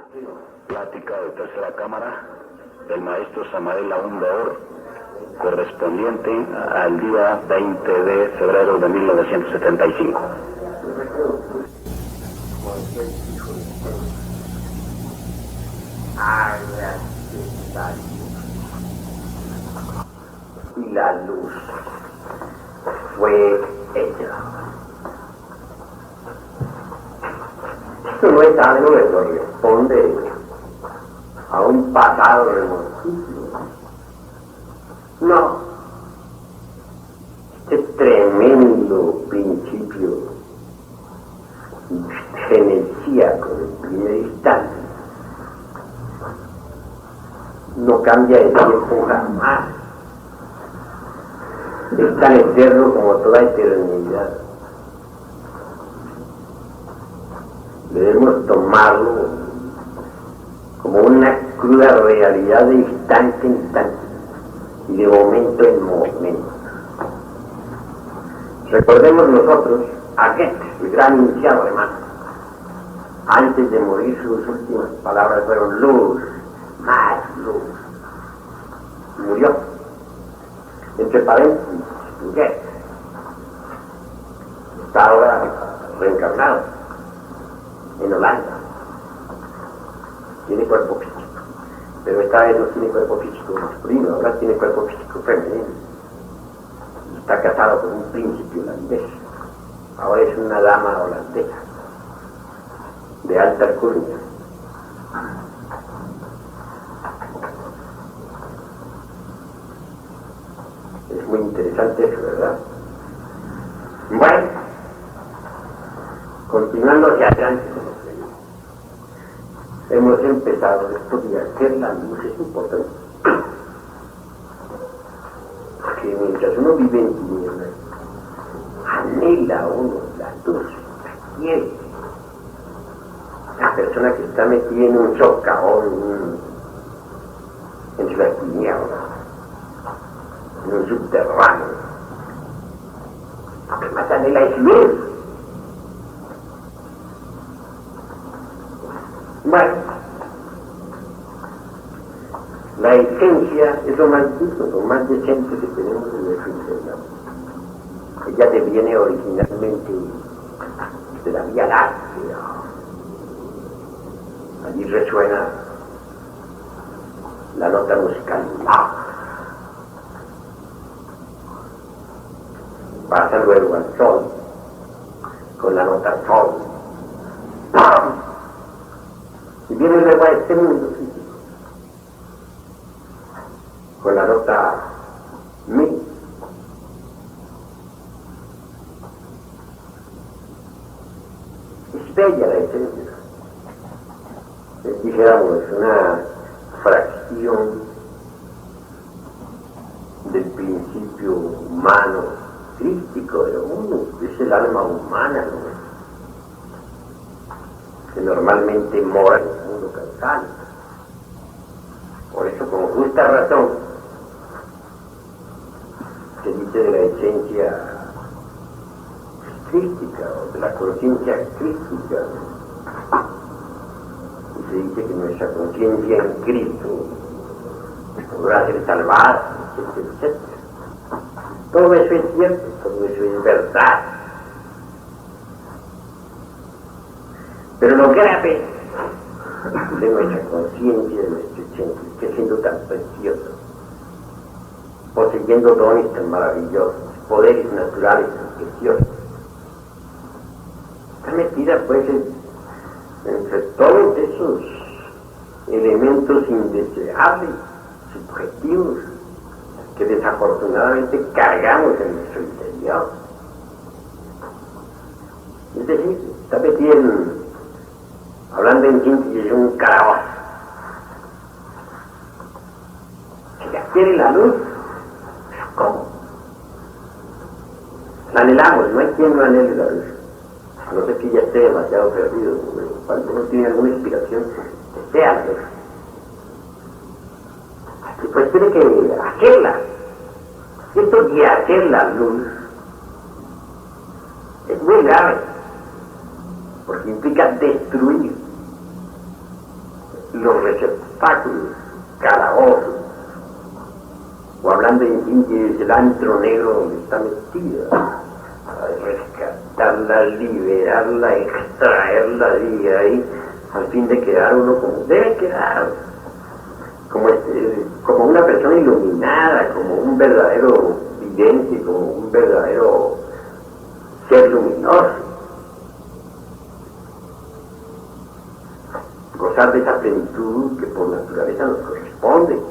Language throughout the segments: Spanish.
Plática de tercera cámara del maestro Samael Aún Baor, correspondiente al día 20 de febrero de 1975. Y la luz fue ella. Esto no es algo que corresponde a un pasado remotísimo. No. Este tremendo principio genesíaco del primer instante no cambia de tiempo jamás. Es tan eterno como toda eternidad. Debemos tomarlo como una cruda realidad de instante en instante y de momento en momento. Recordemos nosotros a Goethe, el gran iniciado alemán. Antes de morir, sus últimas palabras fueron luz, más luz. Murió. Entre paréntesis, Goethe está ahora reencarnado en Holanda. Tiene cuerpo físico, pero esta vez no tiene cuerpo físico masculino, ahora tiene cuerpo físico femenino. Está casado con un príncipe holandés. Ahora es una dama holandesa de alta alcurnia. Es muy interesante eso, ¿verdad? Bueno, continuando hacia adelante con los temas. Hemos empezado esto de hacer la luz, es importante. Porque mientras uno vive en tinieblas, anhela uno la luz, la quiere. La persona que está metida en un socavón, en las tinieblas, en un subterráneo, lo que más anhela es luz. Bueno, la esencia es lo más dulce, lo más decente que tenemos en nuestro interior. Ella deviene originalmente de la Vía Láctea. Allí resuena la nota musical La. Pasa luego al Sol con la nota Sol. Y viene luego a este mundo físico con la nota Mi. Es bella la esencia. Dijéramos, una fracción del principio humano, crístico de uno, es el alma humana, ¿no? Que normalmente mora en el mundo causal. Por eso, con justa razón, se dice de la esencia crística o de la conciencia crística. Y se dice que nuestra conciencia en Cristo podrá ser salvada, etcétera, etcétera. Todo eso es cierto, todo eso es verdad. Pero lo grave de nuestra conciencia, de nuestro centro, que siendo tan precioso, poseyendo dones tan maravillosos, poderes naturales tan preciosos, está metida pues entre todos esos elementos indeseables, subjetivos, que desafortunadamente cargamos en nuestro interior. Es decir, está metida hablando en síntesis, un calabozo. Si ya quiere la luz, ¿cómo? La anhelamos, no hay quien no anhele la luz. A no ser que ya esté demasiado perdido, cuando uno tiene alguna inspiración, que sea la luz. Y pues tiene que hacerla. Esto de hacer la luz es muy grave, porque implica destruir. los receptáculos, calabozos, o hablando en fin que el antro negro donde está metida, rescatarla, liberarla, extraerla de ahí, al fin de quedar uno como debe quedar, como una persona iluminada, como un verdadero vidente, como un verdadero ser luminoso. Gozar de esa plenitud que por naturaleza nos corresponde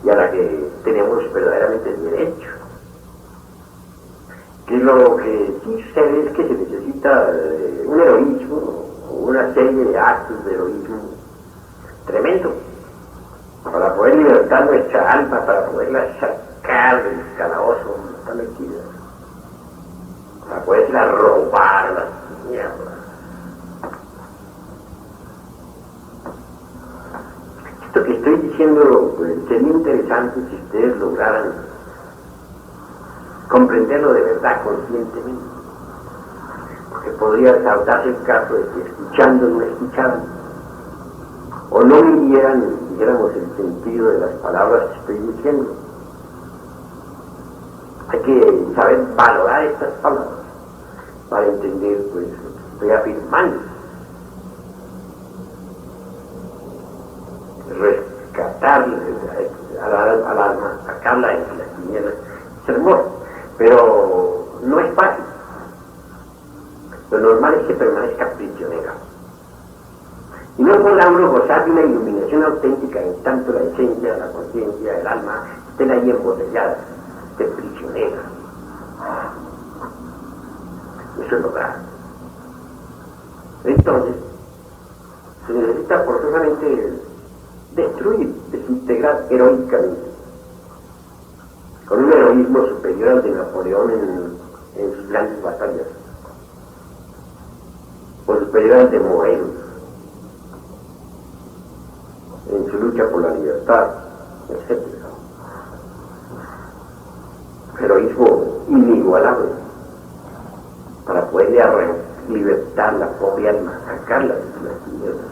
y a la que tenemos verdaderamente derecho. Que lo que sí sucede es que se necesita un heroísmo, una serie de actos de heroísmo tremendo para poder libertar nuestra alma, para poderla sacar del calabozo donde está metida, para poderla robar las tinieblas. Esto que estoy diciendo pues, sería interesante si ustedes lograran comprenderlo de verdad conscientemente, porque podría darse el caso de que escuchando no escucharan o no vivieran, dijéramos, el sentido de las palabras que estoy diciendo. Hay que saber valorar estas palabras para entender pues lo que estoy afirmando. Rescatar al alma, sacarla de las tinieblas, es hermoso, pero no es fácil. Lo normal es que permanezca prisionera. Y no podrá uno gozar de una iluminación auténtica en tanto la esencia, la conciencia, el alma estén ahí embotelladas, esté prisionera. Eso es lo grave. Entonces, se necesita forzosamente destruir, desintegrar heroicamente, con un heroísmo superior al de Napoleón en sus grandes batallas, o superior al de Morelos en su lucha por la libertad, etc. Heroísmo inigualable para poderle libertar la pobre alma, sacarla de las tinieblas.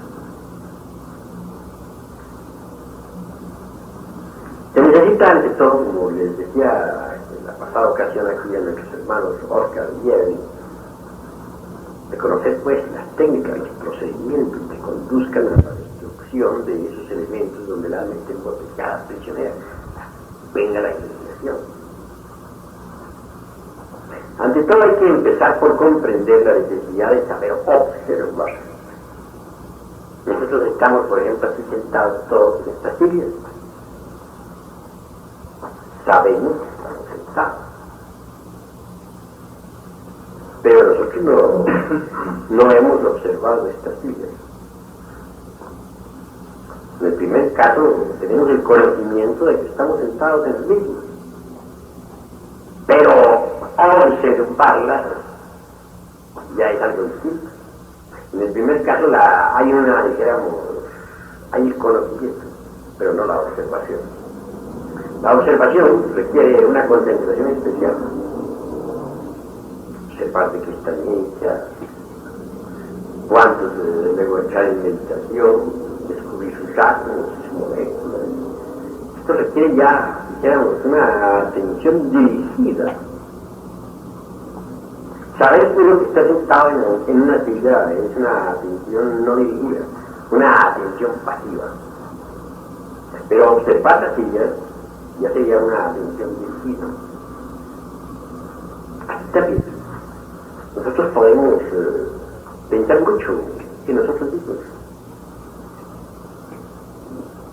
Se necesita ante todo, como les decía en la pasada ocasión aquí a nuestros hermanos Oscar y Evelyn, de conocer pues las técnicas, los procedimientos que conduzcan a la destrucción de esos elementos donde el alma esté embotellada, prisionera. Venga la iluminación. Ante todo hay que empezar por comprender la necesidad de saber observar. Nosotros estamos, por ejemplo, aquí sentados todos en estas sillas. Sabemos que estamos sentados, pero nosotros no hemos observado estas sillas. En el primer caso tenemos el conocimiento de que estamos sentados en el mismo, pero observarlas ya es algo distinto. En el primer caso hay el conocimiento, pero no la observación. La observación requiere una concentración especial. Observar de qué está hecha, cuántos luego entrar en meditación, descubrir sus átomos, sus moléculas. Esto requiere ya, dijéramos, una atención dirigida. Saber que uno que está sentado en una silla es una atención no dirigida, una atención pasiva. Pero observar la silla ya sería una atención dirigida. Aquí también nosotros podemos pensar mucho en nosotros mismos,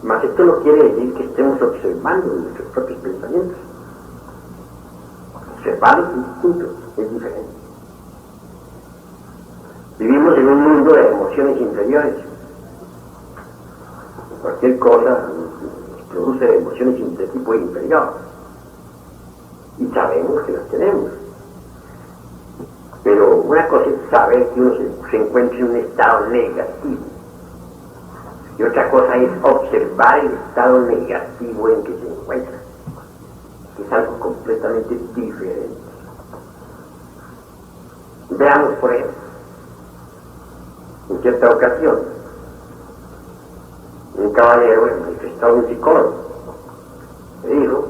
mas esto no quiere decir que estemos observando nuestros propios pensamientos. Observarlos es distinto, es diferente. Vivimos en un mundo de emociones inferiores. Cualquier cosa produce emociones de tipo inferior y sabemos que las tenemos, pero una cosa es saber que uno se encuentra en un estado negativo y otra cosa es observar el estado negativo en que se encuentra, que es algo completamente diferente. Veamos por ejemplo, en cierta ocasión caballero le manifestó a un psicólogo. Le dijo,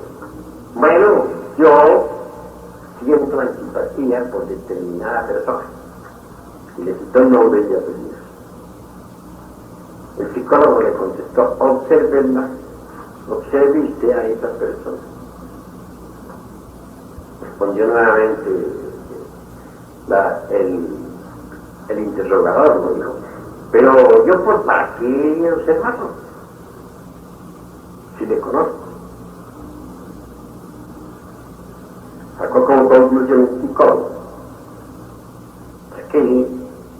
bueno, yo siento antipatía por determinada persona. Y le citó el nombre y apellido. El psicólogo le contestó, obsérvenla, observe usted a esa persona. Respondió nuevamente el interrogador, ¿no? Dijo, pero yo ¿para qué observarlo? Si le conozco. Sacó como conclusión el psicólogo que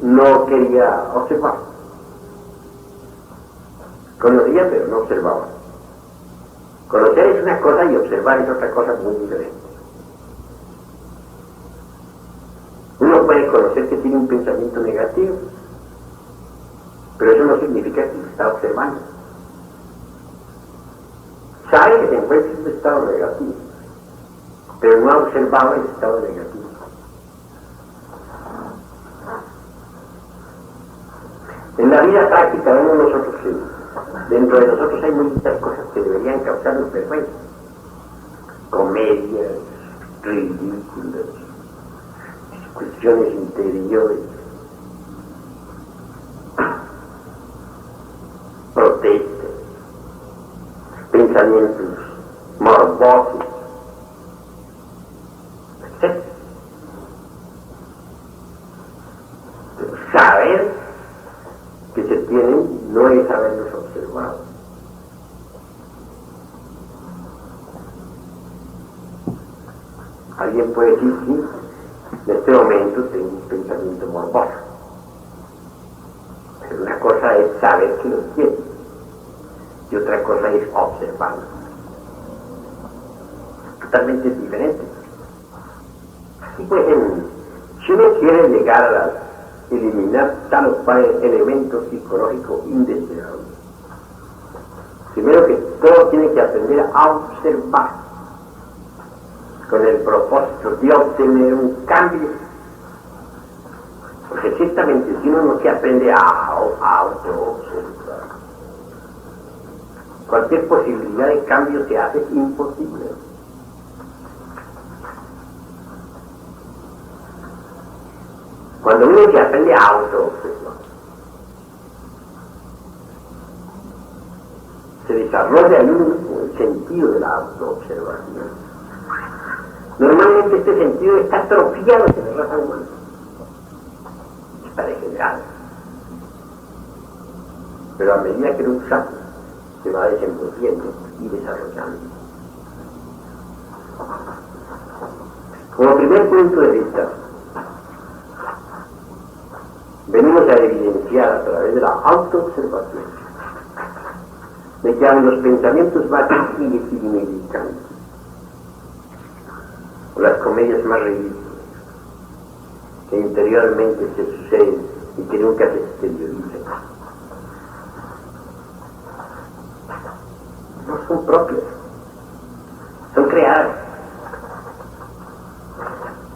no quería observar. Conocía pero no observaba. Conocer es una cosa y observar es otra cosa muy diferente. Uno puede conocer que tiene un pensamiento negativo, pero eso no significa que lo está observando. Sabe que se encuentra en un estado negativo, pero no ha observado el estado negativo. En la vida práctica vemos nosotros que dentro de nosotros hay muchas cosas que deberían causarnos vergüenza. Comedias, ridículas, discusiones interiores, protestas, pensamientos morbosos, etc. Saber que se tienen no es haberlos observado. Alguien puede decir, sí, en este momento tengo un pensamiento morboso. Pero una cosa es saber que lo tiene y otra cosa es observarlo. Totalmente diferente. Así pues, si uno quiere llegar a eliminar tal o cual elemento psicológico indeseable, primero que todo tiene que aprender a observar con el propósito de obtener un cambio, porque ciertamente si uno no se aprende a auto-observar, cualquier posibilidad de cambio se hace imposible. Cuando uno se aprende a auto-observar, se desarrolla en un sentido de la auto-observación. Normalmente este sentido está atrofiado en la raza humana, está degenerado, pero a medida que lo usamos se va desenvolviendo y desarrollando. Como primer punto de vista, venimos a evidenciar a través de la autoobservación de que los pensamientos más insignificantes o las comedias más ridículas que interiormente se suceden y que nunca se exteriorizan no son propias, son creadas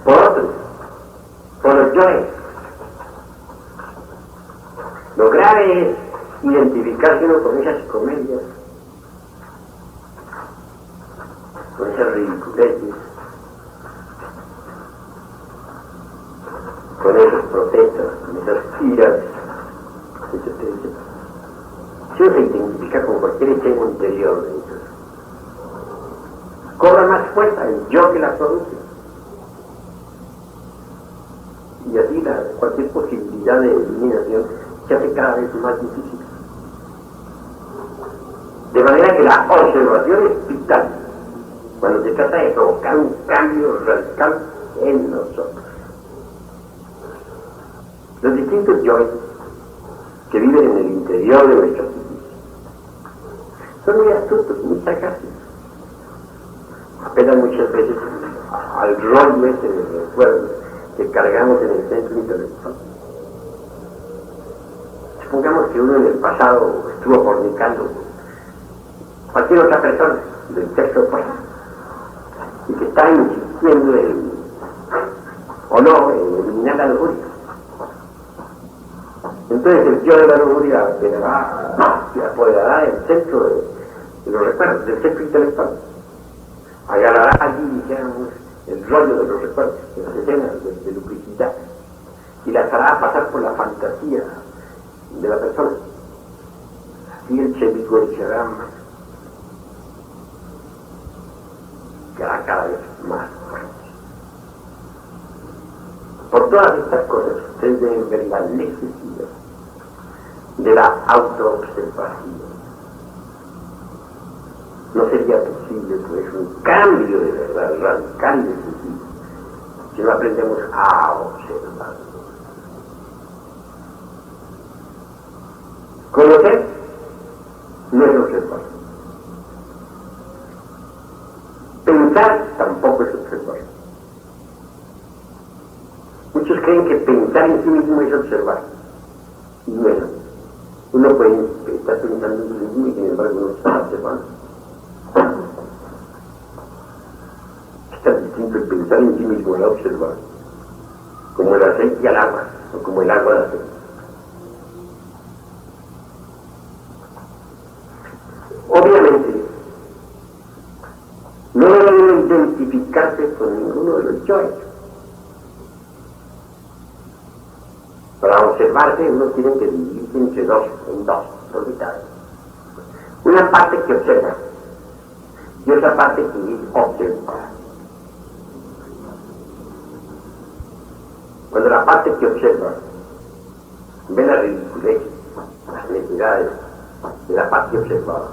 por otros, por los yoes. Lo grave es identificarse uno con esas comedias, con esas ridiculeces, con esas protestas, con esas iras, etc. Si uno se identifica con cualquier hecho interior de ellos, cobra más fuerza el yo que la produce. Y así cualquier posibilidad de eliminación se hace cada vez más difícil. De manera que la observación es vital cuando se trata de provocar un cambio radical en nosotros. Los distintos yoes que viven en el interior de nuestro psiquis son muy astutos, muy sagaces. Apelan muchas veces al rollo ese de recuerdo que cargamos en el centro intelectual. Supongamos que uno en el pasado estuvo fornicando con cualquier otra persona del sexo opuesto y que está insistiendo en, o no, en eliminar la lujuria. Entonces el yo de la lujuria apelará se apoderará del centro de los recuerdos, del centro intelectual. Agarrará allí, dijéramos, el rollo de los recuerdos, de las escenas de lubricidad, y las hará pasar por la fantasía de la persona. Así el Chevigorcherá será cada vez más fuerte. Por todas estas cosas, ustedes deben ver la necesidad de la autoobservación. No sería posible, pues, un cambio de verdad radical y decisivo si no aprendemos a observar. Conocer no es observar. Pensar tampoco es observar. Muchos creen que pensar en sí mismo es observar. Y bueno, uno puede estar pensando en sí mismo y sin embargo no está observando. Es tan distinto el pensar en sí mismo y observar, como el aceite al agua, o como el agua al aceite. Obviamente, no deben identificarse con ninguno de los yoes. Para observarse uno tiene que dividirse en dos mitades. Una parte que observa y otra parte que es observada. Cuando la parte que observa ve la ridiculez, las necesidades de la parte observada,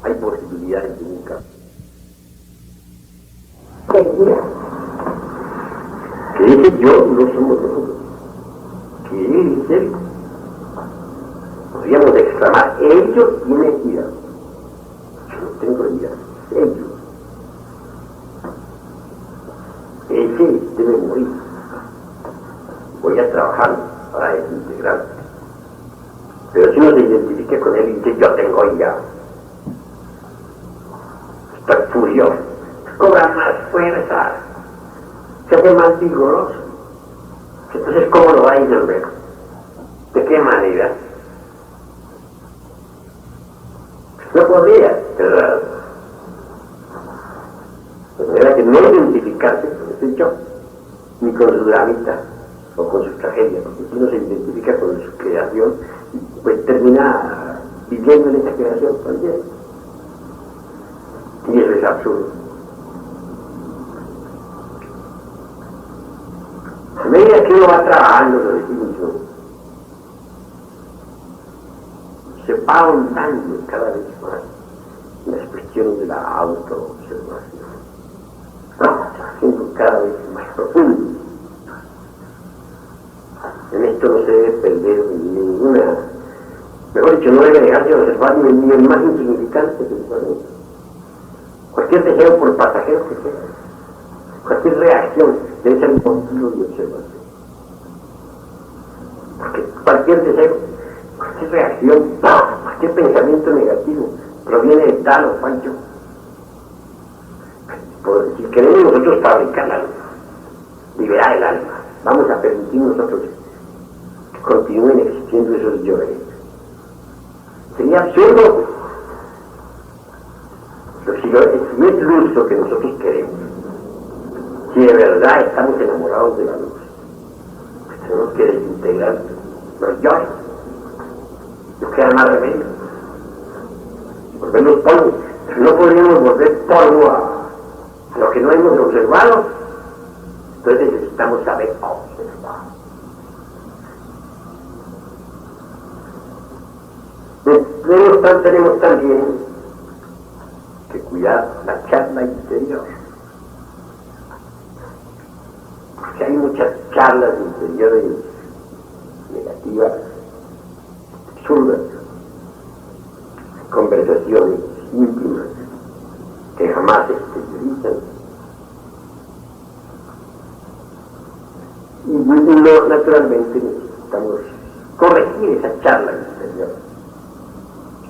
hay posibilidades de un cambio. Que ese yo no somos nosotros, que él es él. Podríamos exclamar, ellos tienen ira. Yo no tengo ira, ellos. Ese debe morir. Voy a trabajar para desintegrarlo. Pero si uno se identifica con él y dice, yo tengo ira, estoy furioso, cobra más fuerza, se hace más vigoroso. Entonces, ¿cómo lo va a resolver? ¿De qué manera? No podría, ¿verdad? De manera que no identificarse con ese yo, ni con su dramita o con su tragedia, porque si uno se identifica con su creación, pues termina viviendo en esa creación también. Y eso es absurdo. A medida que uno va trabajando lo de sí mismo, se va ahondando cada vez más en las cuestiones de la autoobservación. Se va haciendo cada vez más profundo. En esto no se debe perder ninguna, mejor dicho, no debe dejarse observar ni el más insignificante pensamiento. Cualquier deseo, por pasajero que sea, cualquier reacción debe ser motivo de observación. Porque cualquier deseo, cualquier reacción, cualquier pensamiento negativo proviene de tal o cual yo. Si queremos nosotros fabricar la luz, liberar el alma, vamos a permitir nosotros que continúen existiendo esos yoes. Sería absurdo. Pero si es luz lo que nosotros queremos, si de verdad estamos enamorados de la luz, pues tenemos que desintegrar los yoes. No queda más remedio. Volverlos polvo. Pero no podríamos volver polvo a lo que no hemos observado. Entonces necesitamos saber observar. Tenemos también que cuidar la charla interior. Porque hay muchas charlas interiores negativas, absurdas, conversaciones íntimas que jamás se exteriorizan. Y no, naturalmente necesitamos corregir esa charla interior,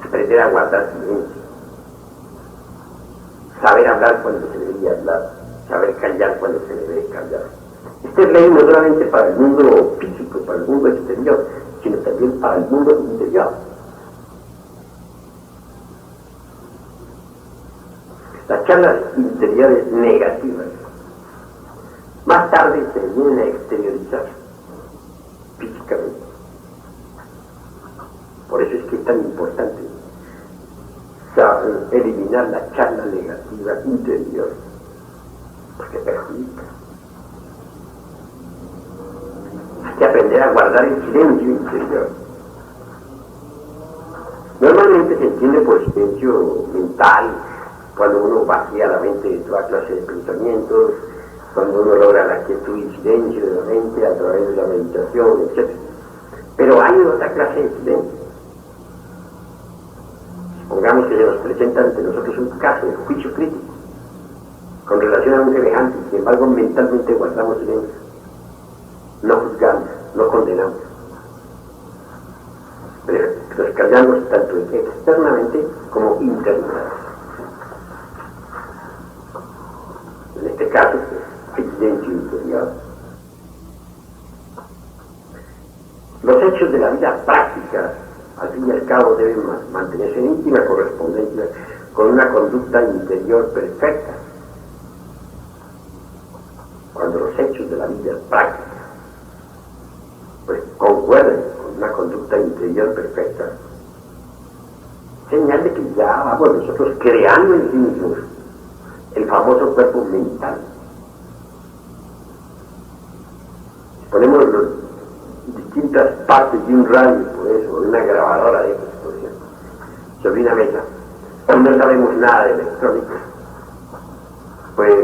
aprender a guardar silencio, saber hablar cuando se debería hablar, saber callar cuando se debe callar. Esta es ley no solamente para el mundo físico, para el mundo exterior, sino también para el mundo interior. Las charlas interiores negativas más tarde se vienen a exteriorizar físicamente. Por eso es que es tan importante eliminar la charla negativa interior, porque perjudica. Hay que aprender a guardar el silencio interior. Normalmente se entiende por silencio mental, cuando uno vacía la mente de toda clase de pensamientos, cuando uno logra la quietud y silencio de la mente a través de la meditación, etc. Pero hay otra clase de silencio. Supongamos que se nos presenta ante nosotros un caso de juicio crítico con relación a un semejante, sin embargo mentalmente guardamos silencio. No juzgamos, no condenamos. Pero nos callamos tanto externamente como internamente. En este caso, el silencio interior. Los hechos de la vida práctica, al fin y al cabo, deben mantenerse en íntima correspondencia con una conducta interior perfecta. Cuando los hechos de la vida práctica pues concuerden con una conducta interior perfecta, señal de que ya vamos nosotros creando en sí mismos el famoso cuerpo mental. Ponemos distintas partes de un radio, por eso, de una grabadora de exposición, sobre una mesa, no sabemos nada de electrónica, pues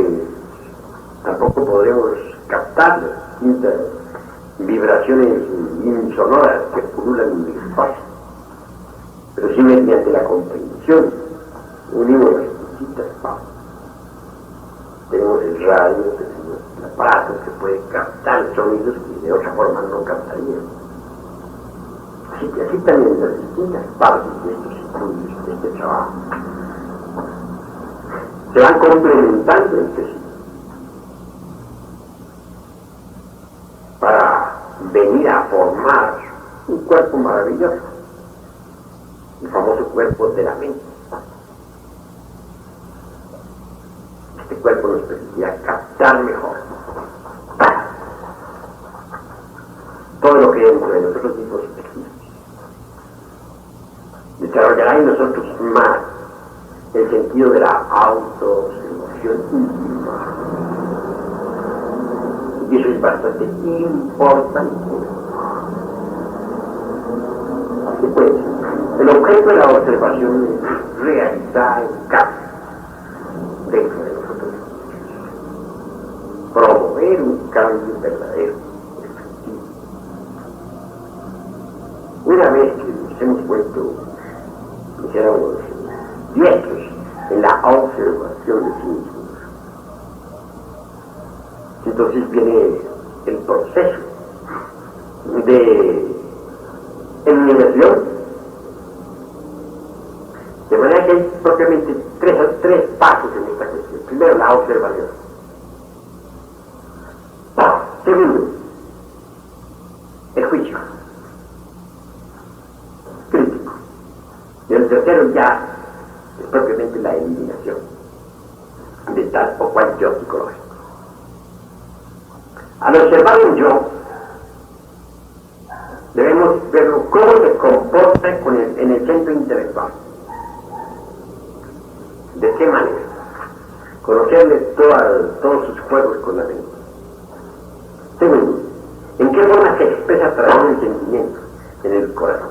tampoco podremos captar las distintas vibraciones insonoras que pululan en el espacio, pero sí mediante la comprensión unimos las distintas partes. Tenemos el radio, tenemos el aparato que puede captar sonidos que de otra forma no captarían. Así que así también las distintas partes de estos estudios, de este trabajo, se van complementando entre sí para venir a formar un cuerpo maravilloso, el famoso cuerpo de la mente. Este cuerpo nos permitirá captar mejor todo lo que dentro de nosotros mismos existe. Desarrollará en nosotros más el sentido de la autoobservación íntima. Y eso es bastante importante. Así pues, el objeto de la observación es realizar el cambio dentro de nosotros, promover un cambio verdadero, efectivo. Una vez que nos hemos puesto, dijéramos, diestros en la observación de sí mismos, entonces viene el proceso de eliminación, de manera que hay propiamente tres pasos en esta cuestión. Primero, la observación. Segundo, el juicio crítico. Y el tercero ya es propiamente la eliminación de tal o cual yo psicológico. Al observar un yo, debemos verlo cómo se comporta en el centro intelectual. ¿De qué manera? Conocerle todos sus juegos con la mente. Segundo, ¿en qué forma se expresa a través del sentimiento en el corazón?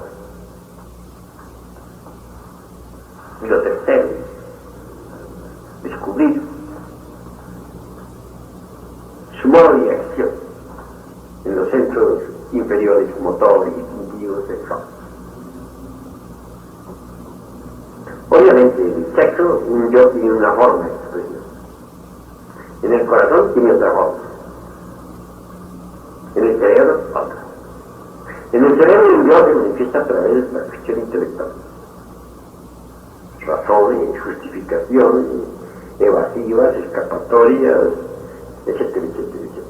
Y lo tercero, descubrir su modo de acción en los centros inferiores, motor, instintivo, sexual. Obviamente, el sexo, un yo tiene una forma de expresión. En el corazón tiene otra forma. En el cerebro, otra. En el cerebro el yo se manifiesta a través de la cuestión intelectual. Razones, justificaciones, evasivas, escapatorias, etcétera, etcétera, etcétera.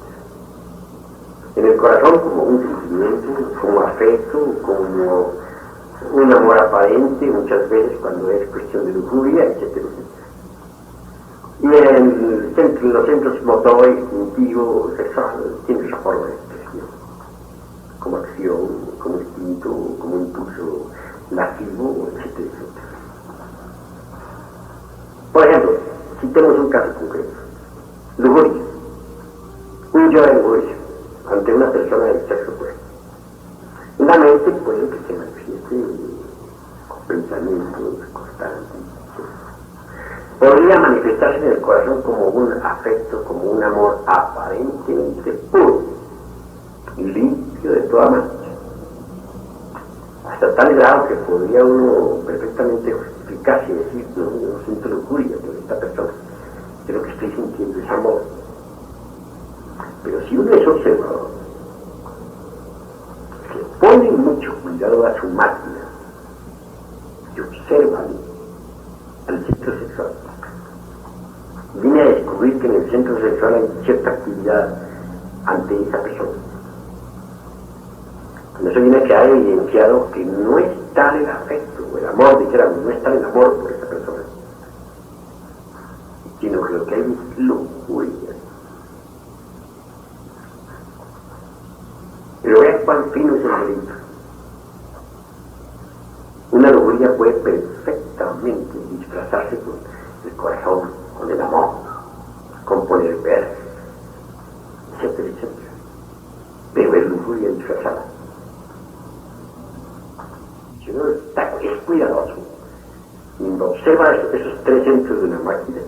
En el corazón como un sentimiento, como afecto, como un amor aparente, muchas veces cuando es cuestión de lujuria, etcétera, etcétera. Y en los centros motor, instintivo, sexual, tiene esa forma de expresión, como acción, como instinto, como impulso lascivo, etcétera, etcétera. Por ejemplo, citemos un caso concreto. Lujuria. Un yo de lujuria ante una persona del sexo opuesto. La mente puede que se manifieste con pensamientos constantes. Podría manifestarse en el corazón como un afecto, como un amor aparentemente puro y limpio de toda mancha. Hasta tal grado que podría uno perfectamente justificarse y decir, no, yo no siento lujuria por esta persona, de lo que estoy sintiendo es amor. Pero si uno es observador, que pone mucho cuidado a su máquina y observa al centro sexual, viene a descubrir que en el centro sexual hay cierta actividad ante esa persona. Con eso viene a quedar evidenciado que no es tal el afecto o el amor, dijéramos, no es tal el amor por esa persona, sino que lo que hay es lujuria. Pero vean cuán fino es el delito. Una lujuria puede perfectamente disfrazarse con el corazón, con el amor, con poner verdes, etcétera, etcétera. Pero es lujuria disfrazada. Si uno es cuidadoso y observa esos tres centros de una máquina,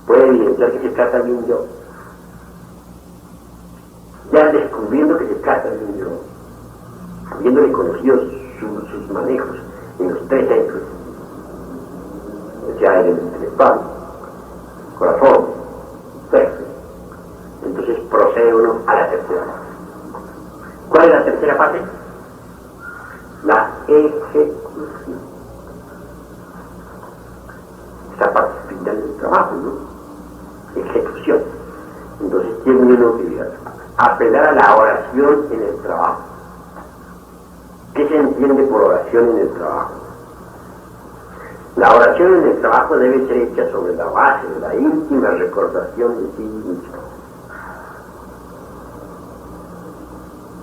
puede evidenciar que se trata de un yo. Ya descubriendo que se trata de un yo, habiéndole conocido sus manejos en los tres centros, ya en el intelectual, corazón, sexo, entonces procede uno a la tercera parte. ¿Cuál es la tercera parte? La ejecución. Esa parte final del trabajo, ¿no? Ejecución. Entonces tiene uno que apelar a la oración en el trabajo. ¿Qué se entiende por oración en el trabajo? La oración en el trabajo debe ser hecha sobre la base de la íntima recordación de sí mismo.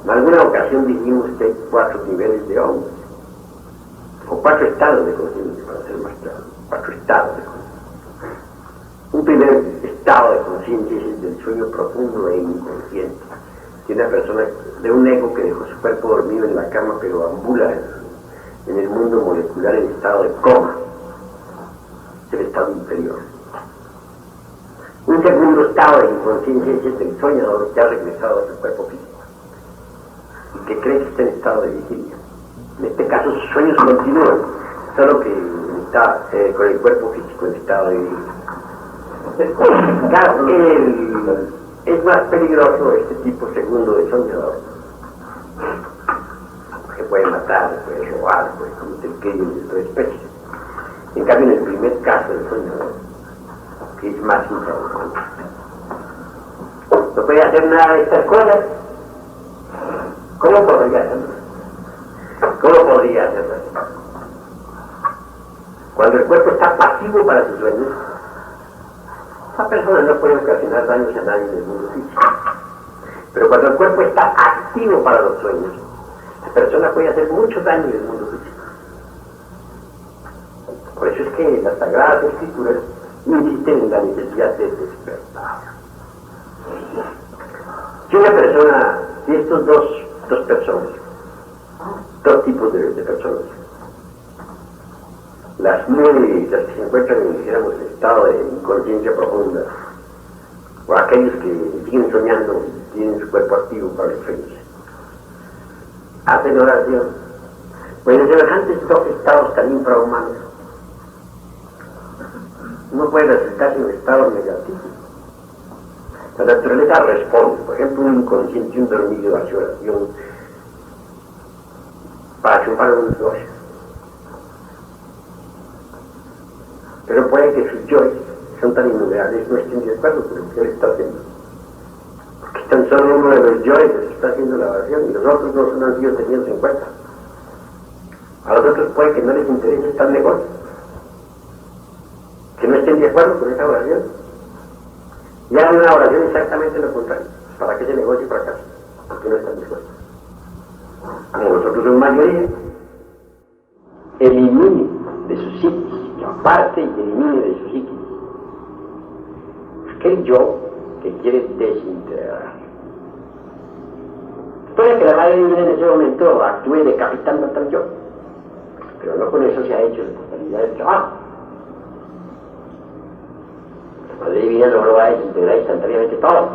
En alguna ocasión dijimos que hay 4 niveles de hombres, o 4 estados de conciencia, para ser más claro, 4 estados de conciencia. Un primer estado de conciencia es el del sueño profundo e inconsciente, de una persona, de un ego que dejó su cuerpo dormido en la cama, pero ambula en el mundo molecular en estado de coma, es el estado inferior. Un segundo estado de inconsciencia es el del soñador que ha regresado a su cuerpo físico y que cree que está en estado de vigilia. En este caso sus sueños continúan, solo que está con el cuerpo físico en estado de vigilia. Claro, es más peligroso este tipo segundo de soñador, porque puede matar, puede robar, puede cometer crímenes de otra especie. En cambio, en el primer caso del soñador, que es más infrahumano, no puede hacer nada de estas cosas. ¿Cómo podría hacerlo? ¿Cómo podría hacerlo? Cuando el cuerpo está pasivo para sus sueños, esa persona no puede ocasionar daños a nadie del mundo físico. Pero cuando el cuerpo está activo para los sueños, la persona puede hacer mucho daño en el mundo físico. Por eso es que las Sagradas Escrituras insisten en la necesidad de despertar. Si una persona, si estos dos personas, dos tipos de personas, las que se encuentran en, dijéramos, estado de inconsciencia profunda, o aquellos que siguen soñando y tienen su cuerpo activo para los sueños, hacen oración, pues en semejantes dos estados tan infrahumanos, uno puede resultar en un estado negativo. La naturaleza responde, por ejemplo, un inconsciente, un dormido hace oración para chupar un negocio. Pero puede que sus yoes son tan innumerables, no estén de acuerdo con lo que él está haciendo, porque Es tan solo uno de los yoes que está haciendo la oración y los otros no han sido tenidos en cuenta. A los otros puede que no les interese tal negocio, que no estén de acuerdo con esa oración y hagan una oración exactamente lo contrario, para que ese negocio fracase, porque no están dispuestos. Como nosotros somos mayoría, elimine de su psiquis, que aparte y elimine de su psiquis aquel yo que quiere desintegrar. Puede que la madre divina en ese momento actúe decapitando a tal yo, pero no con eso se ha hecho la totalidad del trabajo. La madre divina no lo va a desintegrar instantáneamente todo.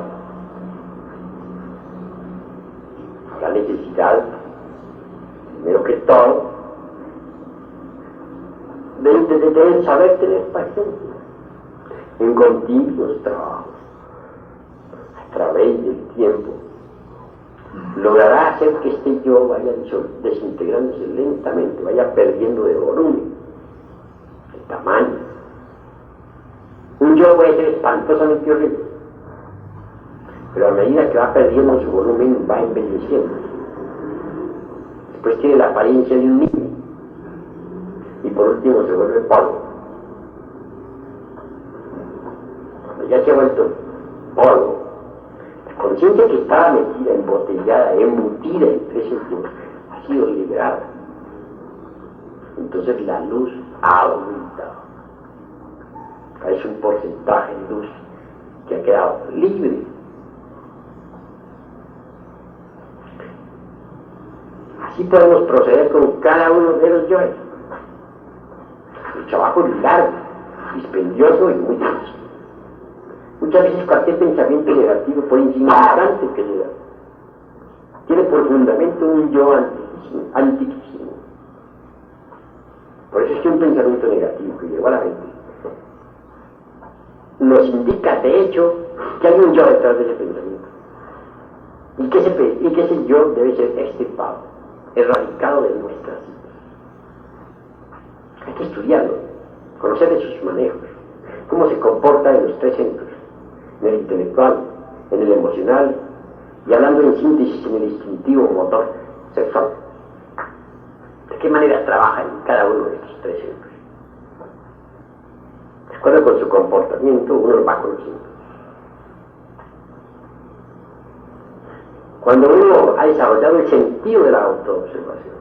La necesidad, primero que todo, de saber tener paciencia en continuos trabajos a través del tiempo, logrará hacer que este yo vaya desintegrándose lentamente, vaya perdiendo de volumen, de tamaño. Un yo puede ser espantosamente horrible, pero a medida que va perdiendo su volumen va embelleciendo. Después tiene la apariencia de un niño y por último se vuelve polvo. Cuando ya se ha vuelto polvo, la conciencia que estaba metida, embotellada, embutida entre esos dos, ha sido liberada. Entonces la luz ha aumentado. Es un porcentaje de luz que ha quedado libre. Así podemos proceder con cada uno de los yoes. El trabajo es largo, dispendioso y muy difícil. Muchas veces cualquier pensamiento negativo, por insignificante que sea, tiene por fundamento un yo antiquísimo. Por eso es que un pensamiento negativo que llegó a la mente nos indica, de hecho, que hay un yo detrás de ese pensamiento. Y que ese yo debe ser extirpado, erradicado de nuestras vidas. Hay que estudiarlo, conocer de sus manejos, cómo se comporta en los tres centros, en el intelectual, en el emocional y hablando en síntesis en el instintivo motor sexual. ¿De qué manera trabaja en cada uno de estos tres centros? De acuerdo con su comportamiento, uno lo va conociendo. Cuando uno ha desarrollado el sentido de la autoobservación,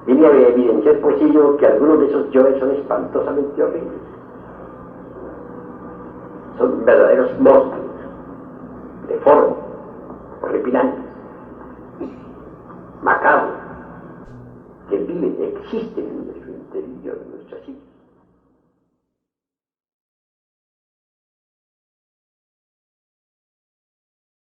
viene a evidenciar por sí yo que algunos de esos yoes son espantosamente horribles. Son verdaderos monstruos, deformes, horripilantes, macabros, que viven, existen en nuestro interior, en nuestra psique.